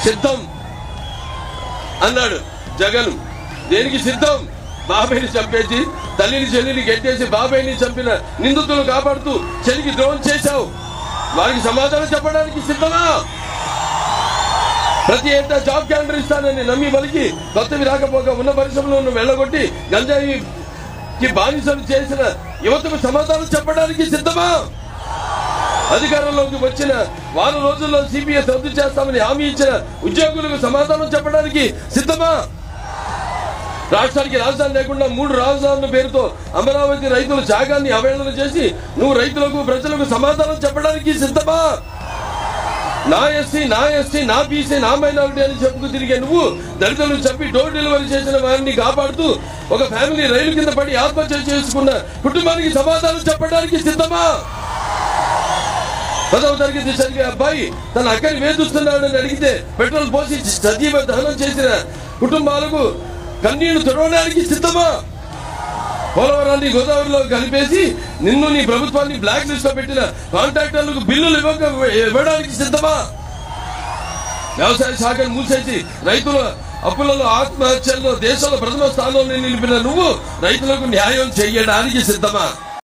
సిద్ధం అన్నాడు జగన్. దేనికి సిద్ధం? బాబాయిని చంపేసి తల్లిని చెల్లిని గెట్టేసి బాబాయిని చంపిన నిందితులు కాపాడుతూ చెల్లికి ద్రోహం చేశావు. వారికి సమాధానం చెప్పడానికి సిద్ధమా? ప్రతి ఏటా జాబ్ క్యాలెండర్ ఇస్తానని నమ్మి పలికి కొత్తవి రాకపోగా ఉన్న పరిశ్రమలను వెళ్ళగొట్టి గంజాయికి బానిసలు చేసిన యువతకు సమాధానం చెప్పడానికి సిద్ధమా? అధికారంలోకి వచ్చిన వారం రోజుల్లో సిపిఎస్ రద్దు చేస్తామని హామీ ఇచ్చిన ఉద్యోగులకు సమాధానం చెప్పడానికి సిద్ధమా? రాష్ట్రానికి రాజధాని లేకుండా 3 రాజధానుల పేరుతో అమరావతి రైతుల త్యాగాన్ని అవహేళన చేసి నువ్వు రైతులకు ప్రజలకు సమాధానం చెప్పడానికి సిద్ధమా? నా ఎస్సీ నా ఎస్టీ నా బీసీ నా మైనారిటీ అని చెప్పుకు తిరిగే నువ్వు దళితులను చంపి డోర్ డెలివరీ చేసిన వారిని కాపాడుతూ ఒక ఫ్యామిలీ రైలు కింద పడి ఆత్మహత్య చేసుకున్న కుటుంబానికి సమాధానం చెప్పడానికి సిద్ధమా? 10వ తరగతి చదివే అబ్బాయి తన అక్కని వేధిస్తున్నాడని అడిగితే పెట్రోల్ పోసి సజీవ దహనం చేసిన కుటుంబాలకు కన్నీళ్లు తుడవడానికి సిద్ధమా? పోలవరాన్ని గోదావరిలో కలిపేసి నిన్ను నీ ప్రభుత్వాన్ని బ్లాక్ లిస్ట్ లో పెట్టిన కాంట్రాక్టర్లకు బిల్లులు ఇవ్వడానికి సిద్ధమా? వ్యవసాయ శాఖను మూసేసి రైతుల అప్పులలో ఆత్మహత్యల్లో దేశంలో ప్రథమ స్థానంలో నిలిపిన నువ్వు రైతులకు న్యాయం చేయడానికి సిద్ధమా?